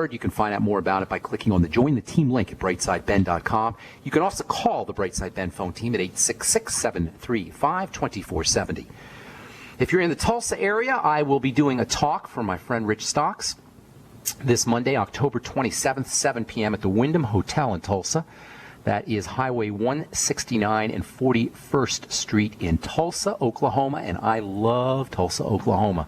You can find out more about it by clicking on the Join the Team link at brightsideben.com. You can also call the Brightside Ben phone team at 866-735-2470. If you're in the Tulsa area, I will be doing a talk for my friend Rich Stocks this Monday, October 27th, 7 p.m. at the Wyndham Hotel in Tulsa. That is Highway 169 and 41st Street in Tulsa, Oklahoma, and I love Tulsa, Oklahoma.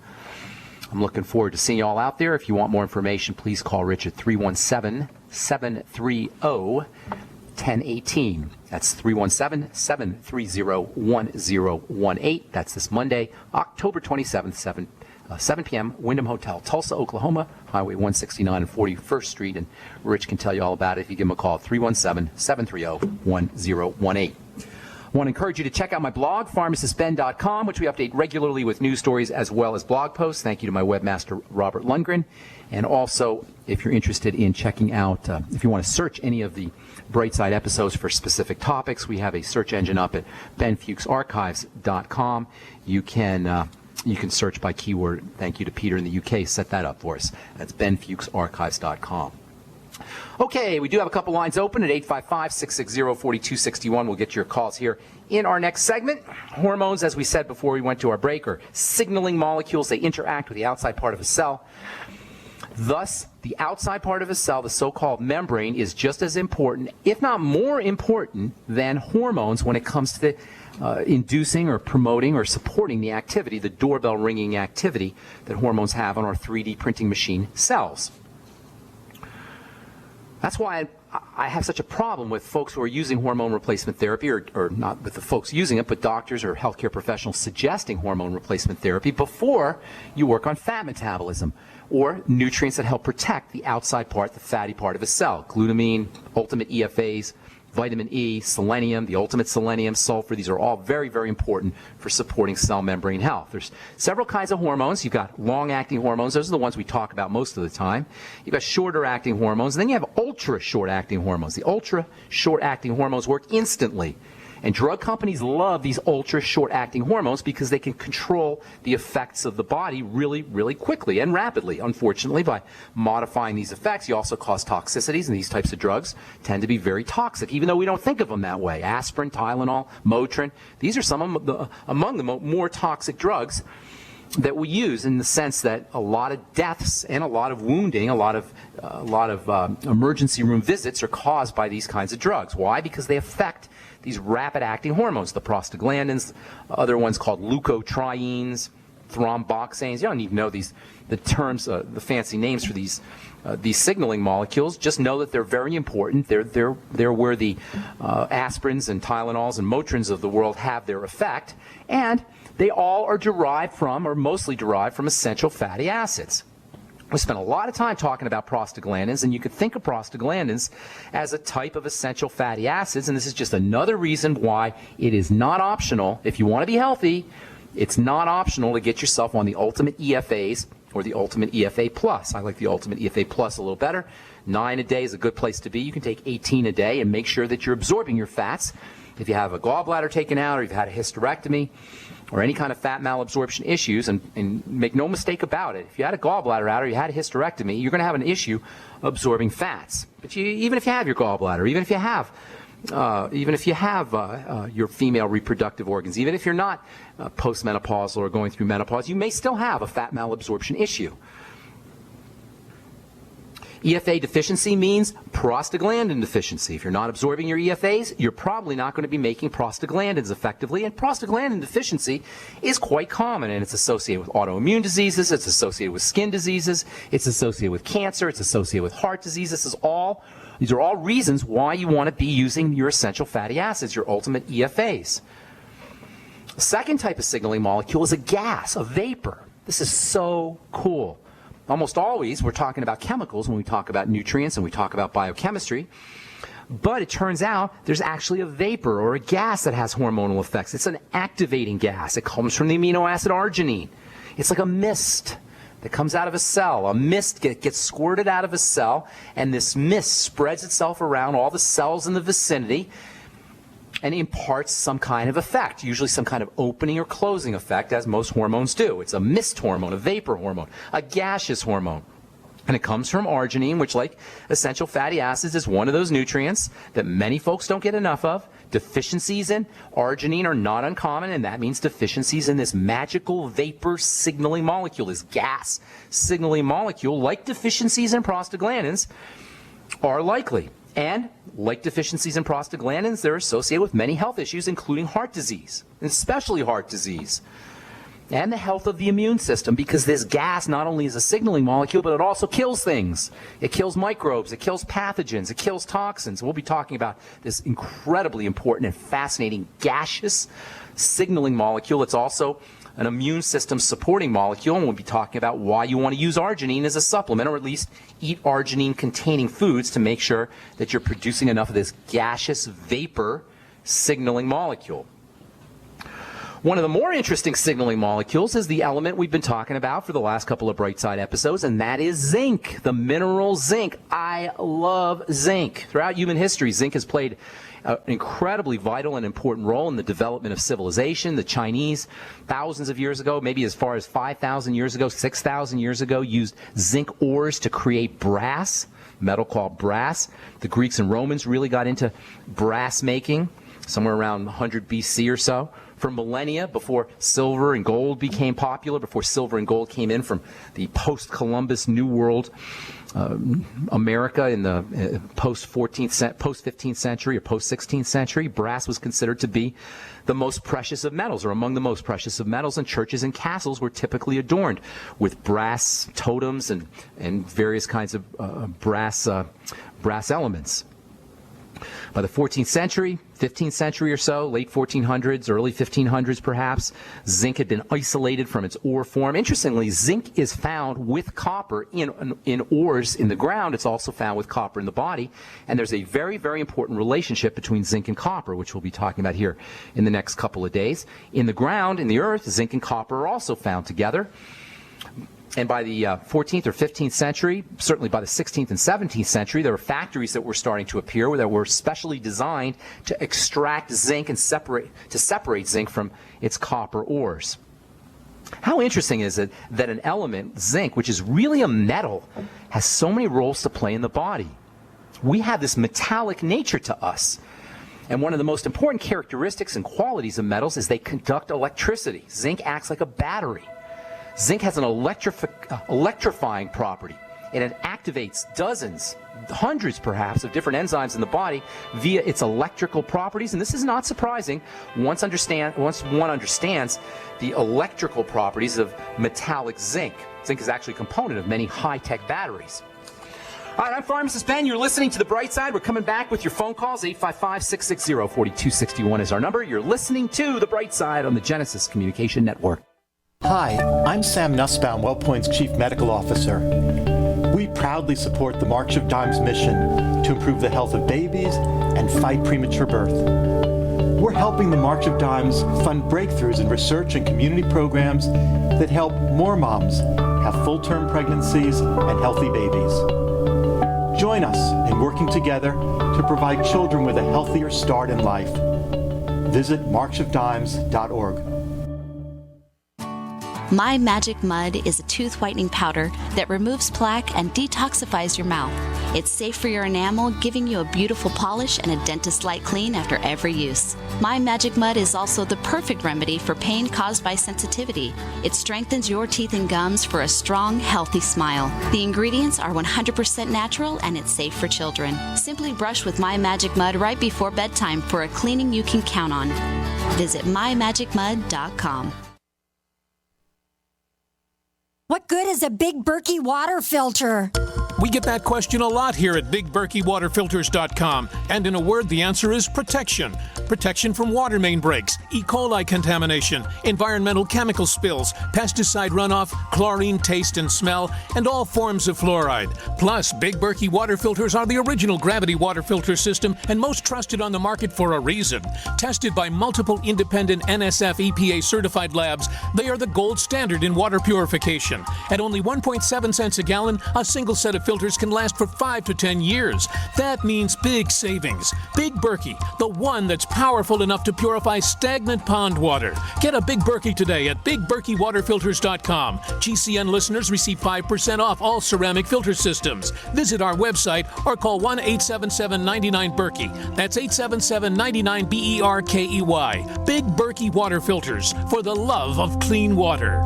I'm looking forward to seeing you all out there. If you want more information, please call Rich at 317-730-1018. That's 317-730-1018. That's this Monday, October 27th, 7 p.m., Wyndham Hotel, Tulsa, Oklahoma, Highway 169 and 41st Street. And Rich can tell you all about it if you give him a call, 317-730-1018. I want to encourage you to check out my blog, pharmacistben.com, which we update regularly with news stories as well as blog posts. Thank you to my webmaster, Robert Lundgren. And also, if you're interested in checking out, if you want to search any of the Brightside episodes for specific topics, we have a search engine up at benfuchsarchives.com. You can search by keyword. Thank you to Peter in the UK. Set that up for us. That's benfuchsarchives.com. Okay, we do have a couple lines open at 855-660-4261. We'll get your calls here in our next segment. Hormones, as we said before we went to our break, are signaling molecules. They interact with the outside part of a cell. Thus, the outside part of a cell, the so-called membrane, is just as important, if not more important, than hormones when it comes to the inducing or promoting or supporting the activity, the doorbell ringing activity that hormones have on our 3D printing machine cells. That's why I have such a problem with folks who are using hormone replacement therapy, or not with the folks using it, but doctors or healthcare professionals suggesting hormone replacement therapy before you work on fat metabolism or nutrients that help protect the outside part, the fatty part of a cell. Glutamine, ultimate EFAs, vitamin E, selenium, the ultimate selenium, sulfur. These are all very, very important for supporting cell membrane health. There's several kinds of hormones. You've got long-acting hormones. Those are the ones we talk about most of the time. You've got shorter-acting hormones. And then you have ultra-short-acting hormones. The ultra-short-acting hormones work instantly. And drug companies love these ultra-short-acting hormones because they can control the effects of the body really, really quickly and rapidly. Unfortunately, by modifying these effects, you also cause toxicities, and these types of drugs tend to be very toxic, even though we don't think of them that way. Aspirin, Tylenol, Motrin, these are some of among the more toxic drugs that we use, in the sense that a lot of deaths and a lot of wounding, a lot of emergency room visits are caused by these kinds of drugs. Why? Because they affect these rapid-acting hormones, the prostaglandins, other ones called leukotrienes, thromboxanes. You don't even know the terms, the fancy names for these signaling molecules. Just know that they're very important. They're where the aspirins and Tylenols and Motrins of the world have their effect, and they all are derived from, or mostly derived from, essential fatty acids. We spent a lot of time talking about prostaglandins, and you could think of prostaglandins as a type of essential fatty acids, and this is just another reason why it is not optional. If you want to be healthy, it's not optional to get yourself on the ultimate EFAs or the ultimate EFA plus. I like the ultimate EFA plus a little better. 9 a day is a good place to be. You can take 18 a day and make sure that you're absorbing your fats. If you have a gallbladder taken out, or you've had a hysterectomy, or any kind of fat malabsorption issues, and make no mistake about it, if you had a gallbladder out or you had a hysterectomy, you're going to have an issue absorbing fats. But even if you have your gallbladder, even if you have your female reproductive organs, even if you're not postmenopausal or going through menopause, you may still have a fat malabsorption issue. EFA deficiency means prostaglandin deficiency. If you're not absorbing your EFAs, you're probably not going to be making prostaglandins effectively, and prostaglandin deficiency is quite common, and it's associated with autoimmune diseases, it's associated with skin diseases, it's associated with cancer, it's associated with heart disease. These are all reasons why you want to be using your essential fatty acids, your ultimate EFAs. The second type of signaling molecule is a gas, a vapor. This is so cool. Almost always we're talking about chemicals when we talk about nutrients and we talk about biochemistry, but it turns out there's actually a vapor or a gas that has hormonal effects. It's an activating gas. It comes from the amino acid arginine. It's like a mist that comes out of a cell. A mist gets squirted out of a cell, and this mist spreads itself around all the cells in the vicinity and imparts some kind of effect, usually some kind of opening or closing effect, as most hormones do. It's a mist hormone, a vapor hormone, a gaseous hormone. And it comes from arginine, which, like essential fatty acids, is one of those nutrients that many folks don't get enough of. Deficiencies in arginine are not uncommon, and that means deficiencies in this magical vapor signaling molecule, this gas signaling molecule, like deficiencies in prostaglandins, are likely. And like deficiencies in prostaglandins, they're associated with many health issues, including heart disease, especially heart disease. And the health of the immune system, because this gas not only is a signaling molecule, but it also kills things. It kills microbes, it kills pathogens, it kills toxins. We'll be talking about this incredibly important and fascinating gaseous signaling molecule. It's also an immune system supporting molecule, and we'll be talking about why you want to use arginine as a supplement, or at least eat arginine-containing foods to make sure that you're producing enough of this gaseous vapor signaling molecule. One of the more interesting signaling molecules is the element we've been talking about for the last couple of Brightside episodes, and that is zinc, the mineral zinc. I love zinc. Throughout human history, zinc has played an incredibly vital and important role in the development of civilization. The Chinese, thousands of years ago, maybe as far as 5,000 years ago, 6,000 years ago, used zinc ores to create brass, metal called brass. The Greeks and Romans really got into brass making somewhere around 100 BC or so. For millennia, before silver and gold became popular, before silver and gold came in from the post-Columbus New World America in the post-15th century or post-16th century, brass was considered to be the most precious of metals, or among the most precious of metals, and churches and castles were typically adorned with brass totems and various kinds of brass elements. By the 14th century, 15th century or so, late 1400s, early 1500s perhaps, zinc had been isolated from its ore form. Interestingly, zinc is found with copper in ores in the ground. It's also found with copper in the body. And there's a very, very important relationship between zinc and copper, which we'll be talking about here in the next couple of days. In the ground, in the earth, zinc and copper are also found together. And by the 14th or 15th century, certainly by the 16th and 17th century, there were factories that were starting to appear that were specially designed to extract zinc and separate zinc from its copper ores. How interesting is it that an element, zinc, which is really a metal, has so many roles to play in the body? We have this metallic nature to us. And one of the most important characteristics and qualities of metals is they conduct electricity. Zinc acts like a battery. Zinc has an electrifying property, and it activates dozens, hundreds perhaps, of different enzymes in the body via its electrical properties. And this is not surprising once one understands the electrical properties of metallic zinc. Zinc is actually a component of many high-tech batteries. All right, I'm Pharmacist Ben. You're listening to The Bright Side. We're coming back with your phone calls. 855-660-4261 is our number. You're listening to The Bright Side on the Genesis Communication Network. Hi, I'm Sam Nussbaum, WellPoint's Chief Medical Officer. We proudly support the March of Dimes mission to improve the health of babies and fight premature birth. We're helping the March of Dimes fund breakthroughs in research and community programs that help more moms have full-term pregnancies and healthy babies. Join us in working together to provide children with a healthier start in life. Visit marchofdimes.org. My Magic Mud is a tooth whitening powder that removes plaque and detoxifies your mouth. It's safe for your enamel, giving you a beautiful polish and a dentist-like clean after every use. My Magic Mud is also the perfect remedy for pain caused by sensitivity. It strengthens your teeth and gums for a strong, healthy smile. The ingredients are 100% natural and it's safe for children. Simply brush with My Magic Mud right before bedtime for a cleaning you can count on. Visit mymagicmud.com. What good is a Big Berkey water filter? We get that question a lot here at BigBerkeyWaterFilters.com. And in a word, the answer is protection. Protection from water main breaks, E. coli contamination, environmental chemical spills, pesticide runoff, chlorine taste and smell, and all forms of fluoride. Plus, Big Berkey water filters are the original gravity water filter system and most trusted on the market for a reason. Tested by multiple independent NSF EPA certified labs, they are the gold standard in water purification. At only 1.7 cents a gallon, a single set of filters can last for 5 to 10 years. That means big savings. Big Berkey, the one that's powerful enough to purify stagnant pond water. Get a Big Berkey today at BigBerkeyWaterFilters.com. GCN listeners receive 5% off all ceramic filter systems. Visit our website or call 1-877-99-BERKEY. That's 877-99-BERKEY. Big Berkey Water Filters, for the love of clean water.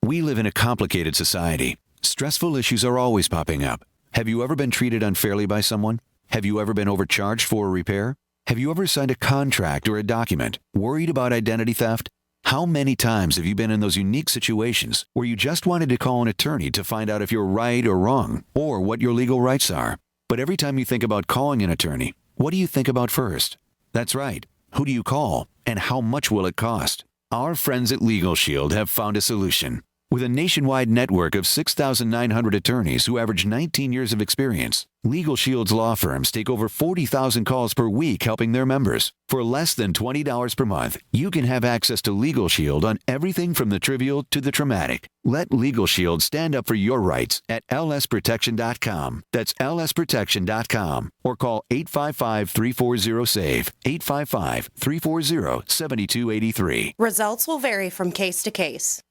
We live in a complicated society. Stressful issues are always popping up. Have you ever been treated unfairly by someone? Have you ever been overcharged for a repair? Have you ever signed a contract or a document worried about identity theft? How many times have you been in those unique situations where you just wanted to call an attorney to find out if you're right or wrong, or what your legal rights are? But every time you think about calling an attorney, what do you think about first? That's right. Who do you call, and how much will it cost? Our friends at Legal Shield have found a solution. With a nationwide network of 6,900 attorneys who average 19 years of experience, Legal Shield's law firms take over 40,000 calls per week helping their members. For less than $20 per month, you can have access to Legal Shield on everything from the trivial to the traumatic. Let Legal Shield stand up for your rights at lsprotection.com. That's lsprotection.com. Or call 855-340-SAVE, 855-340-7283. Results will vary from case to case.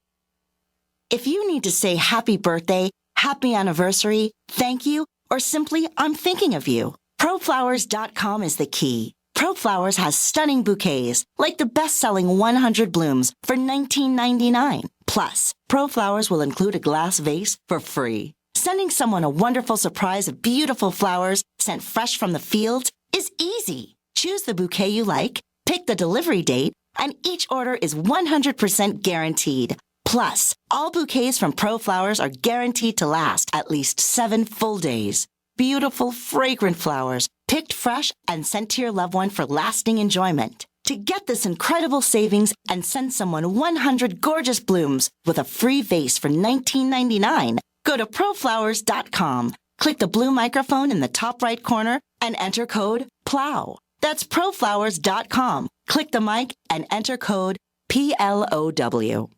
If you need to say happy birthday, happy anniversary, thank you, or simply I'm thinking of you, ProFlowers.com is the key. ProFlowers has stunning bouquets, like the best-selling 100 blooms for $19.99. Plus, ProFlowers will include a glass vase for free. Sending someone a wonderful surprise of beautiful flowers sent fresh from the fields is easy. Choose the bouquet you like, pick the delivery date, and each order is 100% guaranteed. Plus, all bouquets from ProFlowers are guaranteed to last at least 7 full days. Beautiful, fragrant flowers, picked fresh and sent to your loved one for lasting enjoyment. To get this incredible savings and send someone 100 gorgeous blooms with a free vase for $19.99, go to ProFlowers.com, click the blue microphone in the top right corner, and enter code PLOW. That's ProFlowers.com. Click the mic and enter code PLOW.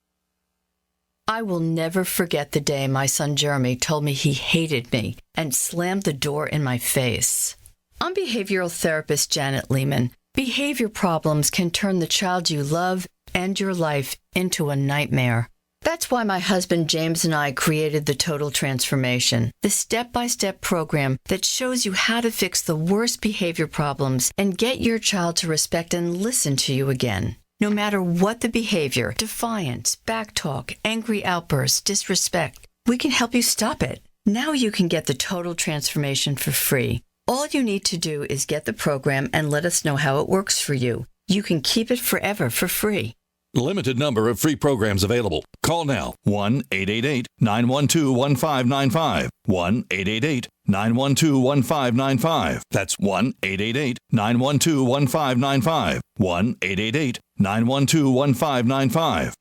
I will never forget the day my son Jeremy told me he hated me and slammed the door in my face. I'm behavioral therapist Janet Lehman. Behavior problems can turn the child you love and your life into a nightmare. That's why my husband James and I created the Total Transformation, the step-by-step program that shows you how to fix the worst behavior problems and get your child to respect and listen to you again. No matter what the behavior, defiance, backtalk, angry outbursts, disrespect, we can help you stop it. Now you can get the Total Transformation for free. All you need to do is get the program and let us know how it works for you. You can keep it forever for free. Limited number of free programs available. Call now. 1-888-912-1595. 1-888-912-1595. That's 1-888-912-1595. 1-888-912-1595.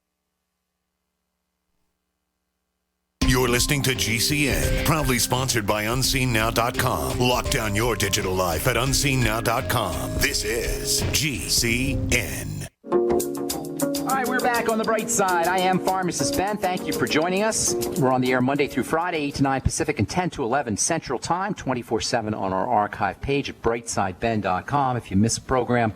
You're listening to GCN, proudly sponsored by UnseenNow.com. Lock down your digital life at UnseenNow.com. This is GCN. All right, we're back on the bright side. I am Pharmacist Ben. Thank you for joining us. We're on the air Monday through Friday, 8 to 9 Pacific and 10 to 11 Central Time, 24/7 on our archive page at brightsideben.com. If you miss a program,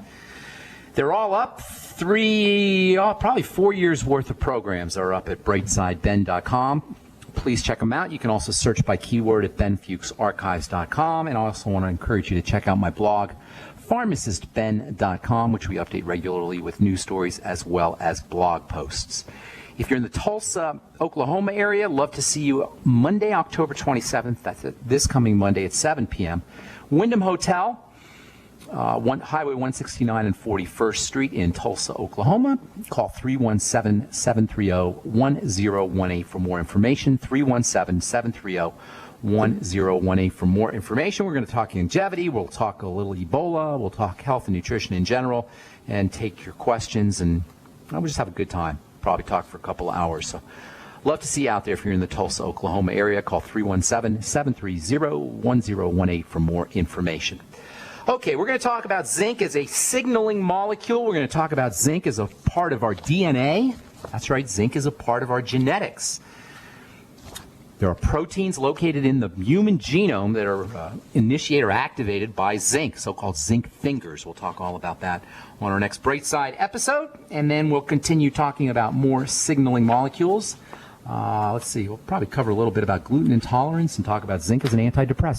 they're all up. Probably 4 years worth of programs are up at brightsideben.com. Please check them out. You can also search by keyword at benfuchsarchives.com. And I also want to encourage you to check out my blog, pharmacistben.com, which we update regularly with news stories as well as blog posts. If you're in the Tulsa, Oklahoma area, love to see you Monday, October 27th. That's this coming Monday at 7 p.m. Wyndham Hotel, Highway 169 and 41st Street in Tulsa, Oklahoma. Call 317-730-1018 for more information. 317-730-1018 for more information. We're going to talk longevity. We'll talk a little Ebola. We'll talk health and nutrition in general and take your questions. And we'll just have a good time. Probably talk for a couple of hours. So love to see you out there if you're in the Tulsa, Oklahoma area. Call 317-730-1018 for more information. Okay, we're going to talk about zinc as a signaling molecule. We're going to talk about zinc as a part of our DNA. That's right, zinc is a part of our genetics. There are proteins located in the human genome that are initiated or activated by zinc, so-called zinc fingers. We'll talk all about that on our next Bright Side episode, and then we'll continue talking about more signaling molecules. Let's see, we'll probably cover a little bit about gluten intolerance and talk about zinc as an antidepressant.